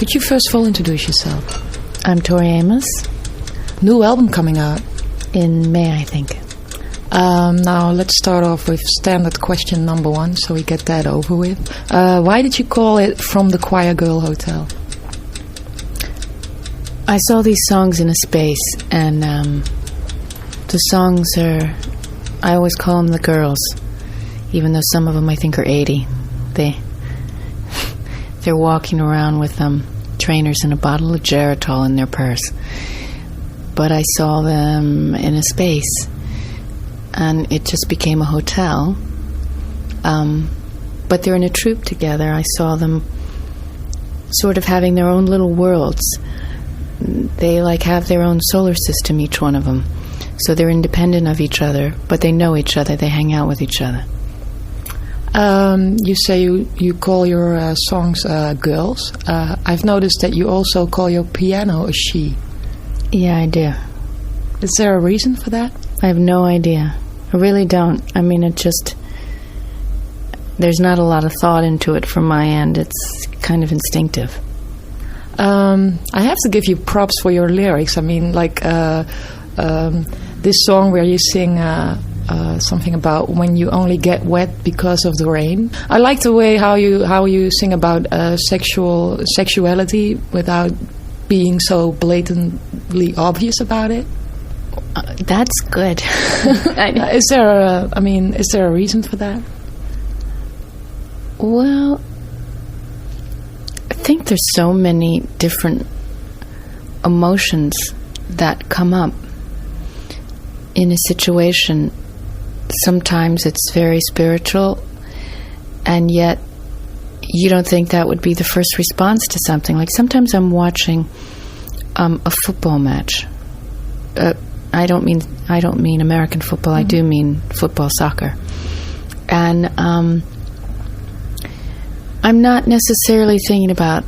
Could you first of all introduce yourself? I'm Tori Amos. New album coming out. In May, I think. Now let's start off with standard question number 1, so we get that over with. Why did you call it From the Choirgirl Hotel? I saw these songs in a space, and the songs are, I always call them the girls, even though some of them I think are 80. They're walking around with trainers and a bottle of Geritol in their purse. But I saw them in a space, and it just became a hotel. But they're in a troupe together. I saw them sort of having their own little worlds. They have their own solar system, each one of them. So they're independent of each other, but they know each other. They hang out with each other. You say you call your songs girls. I've noticed that you also call your piano a she. Yeah, I do. Is there a reason for that? I have no idea. I really don't. I mean, there's not a lot of thought into it from my end. It's kind of instinctive. I have to give you props for your lyrics. I mean, this song where you sing something about when you only get wet because of the rain. I like the way how you sing about sexuality without being so blatantly obvious about it. That's good. Is there a reason for that? Well, I think there's so many different emotions that come up in a situation. Sometimes it's very spiritual, and yet you don't think that would be the first response to something. Like sometimes I'm watching a football match. I don't mean American football. Mm-hmm. I do mean football, soccer, and I'm not necessarily thinking about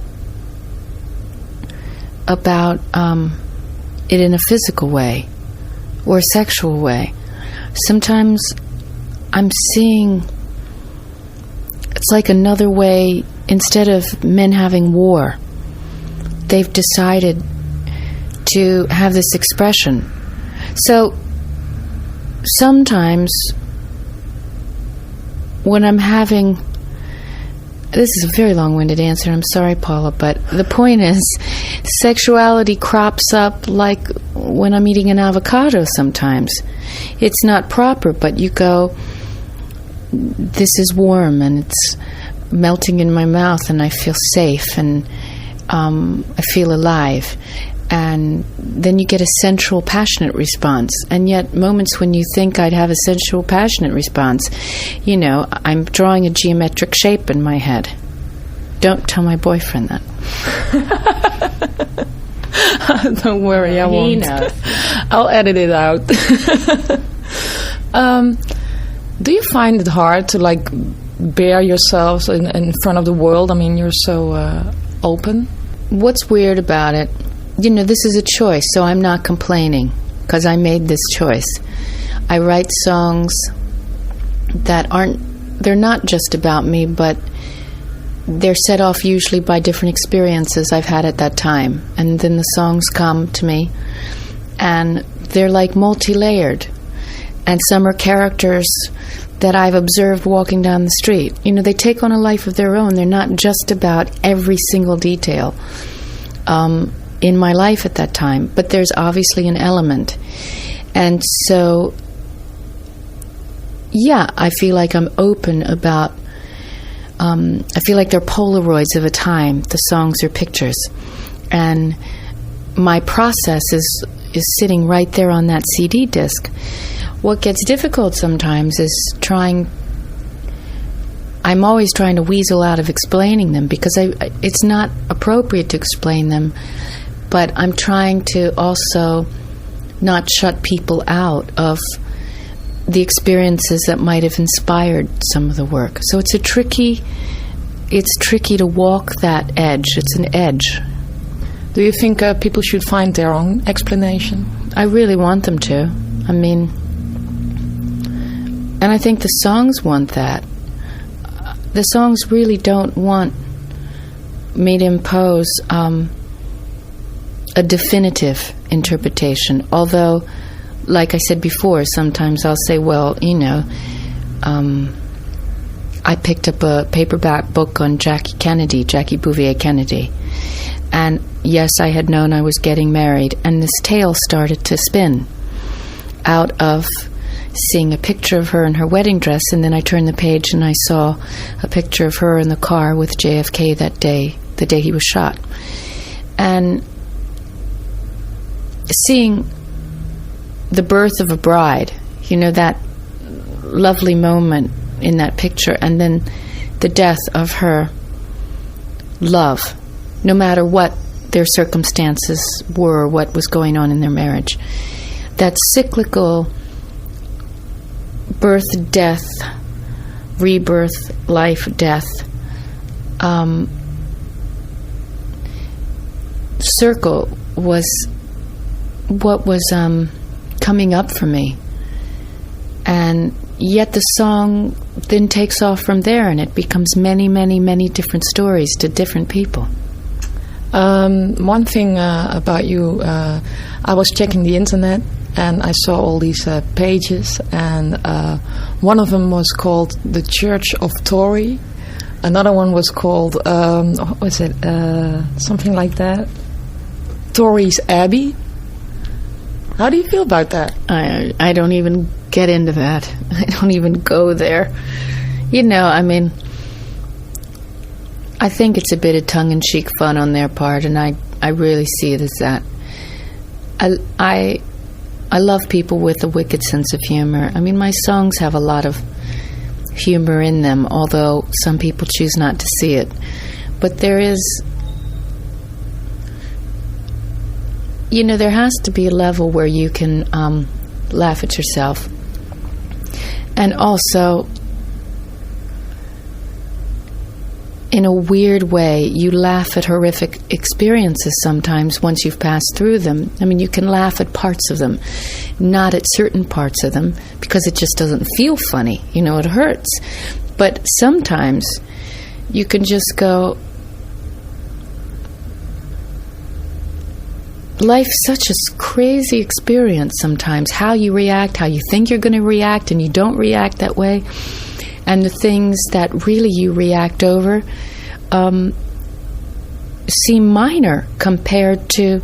it in a physical way or a sexual way. Sometimes I'm seeing it's like another way. Instead of men having war, they've decided to have this expression. So sometimes when I'm having, this is a very long-winded answer, I'm sorry, Paula, but the point is sexuality crops up like when I'm eating an avocado sometimes. It's not proper, but you go, this is warm and it's melting in my mouth and I feel safe and I feel alive. And then you get a sensual, passionate response. And yet, moments when you think I'd have a sensual, passionate response, I'm drawing a geometric shape in my head. Don't tell my boyfriend that. Don't worry, I won't. He knows. I'll edit it out. Do you find it hard to, bear yourselves in front of the world? I mean, you're so open. What's weird about it? This is a choice, so I'm not complaining because I made this choice. I write songs that they're not just about me, but they're set off usually by different experiences I've had at that time. And then the songs come to me, and they're like multi-layered. And some are characters that I've observed walking down the street. They take on a life of their own. They're not just about every single detail in my life at that time, but there's obviously an element. And so, yeah, I feel like I'm open about, I feel like they're Polaroids of a time. The songs are pictures. And my process is sitting right there on that CD disc. What gets difficult sometimes is I'm always trying to weasel out of explaining them because it's not appropriate to explain them. But I'm trying to also not shut people out of the experiences that might have inspired some of the work. So it's tricky to walk that edge. It's an edge. Do you think people should find their own explanation? I really want them to. I mean, and I think the songs want that. The songs really don't want me to impose a definitive interpretation. Although, like I said before, sometimes I'll say, well, I picked up a paperback book on Jackie Bouvier Kennedy. And yes, I had known I was getting married, and this tale started to spin out of seeing a picture of her in her wedding dress, and then I turned the page and I saw a picture of her in the car with JFK that day, the day he was shot. And seeing the birth of a bride, that lovely moment in that picture, and then the death of her love, no matter what their circumstances were, what was going on in their marriage. That cyclical birth, death, rebirth, life, death circle was what was coming up for me. And yet the song then takes off from there, and it becomes many, many, many different stories to different people. One thing about you, I was checking the internet and I saw all these pages, and one of them was called The Church of Tori. Another one was called, what was it, something like that? Tori's Abbey. How do you feel about that? I don't even get into that. I don't even go there. I think it's a bit of tongue-in-cheek fun on their part, and I really see it as that. I love people with a wicked sense of humor. My songs have a lot of humor in them, although some people choose not to see it. But there is, there has to be a level where you can laugh at yourself. And also, in a weird way, you laugh at horrific experiences sometimes once you've passed through them. You can laugh at parts of them, not at certain parts of them, because it just doesn't feel funny. It hurts. But sometimes you can just go, life's such a crazy experience sometimes. How you react, how you think you're going to react, and you don't react that way. And the things that really you react over seem minor compared to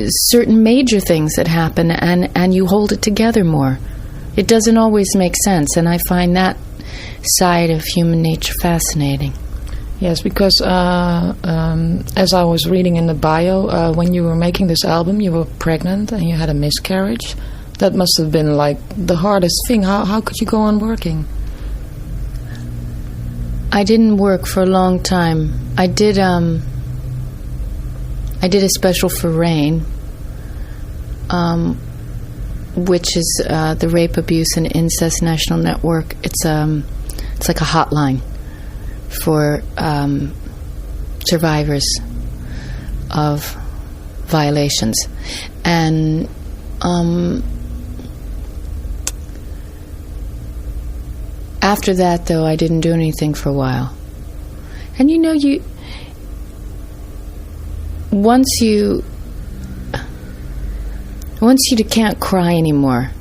certain major things that happen, and you hold it together more. It doesn't always make sense, and I find that side of human nature fascinating. Yes, because as I was reading in the bio, when you were making this album, you were pregnant and you had a miscarriage. That must have been like the hardest thing. How could you go on working? I didn't work for a long time. I did a special for RAIN, which is the Rape, Abuse, and Incest National Network. It's like a hotline for survivors of violations. And after that, though, I didn't do anything for a while. And once you can't cry anymore,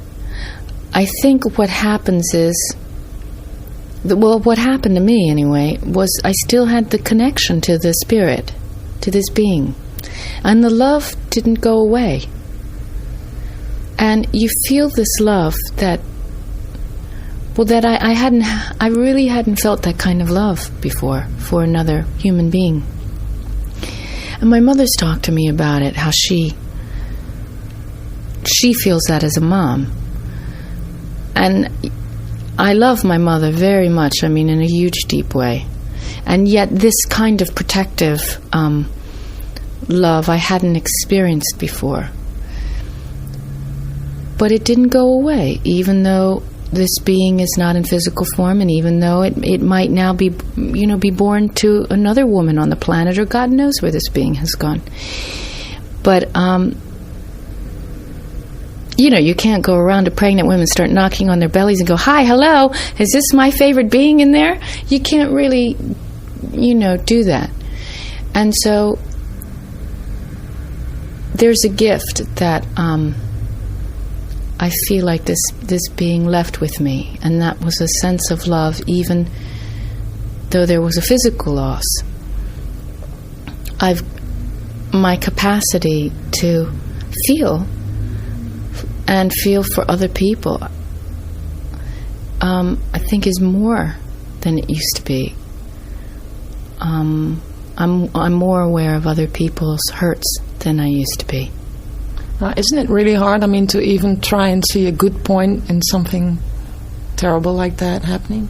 I think what happens is, what happened to me anyway, was I still had the connection to the spirit, to this being. And the love didn't go away. And you feel this love that I really hadn't felt that kind of love before for another human being. And my mother's talked to me about it, how she feels that as a mom. And I love my mother very much, in a huge, deep way. And yet this kind of protective love I hadn't experienced before. But it didn't go away, even though this being is not in physical form, and even though it might now be born to another woman on the planet, or God knows where this being has gone. But you can't go around to pregnant women, start knocking on their bellies and go, "Hi, hello, is this my favorite being in there?" You can't really do that. And so there's a gift that I feel like this being left with me, and that was a sense of love, even though there was a physical loss. My capacity to feel and feel for other people, I think, is more than it used to be. I'm more aware of other people's hurts than I used to be. Isn't it really hard, to even try and see a good point in something terrible like that happening?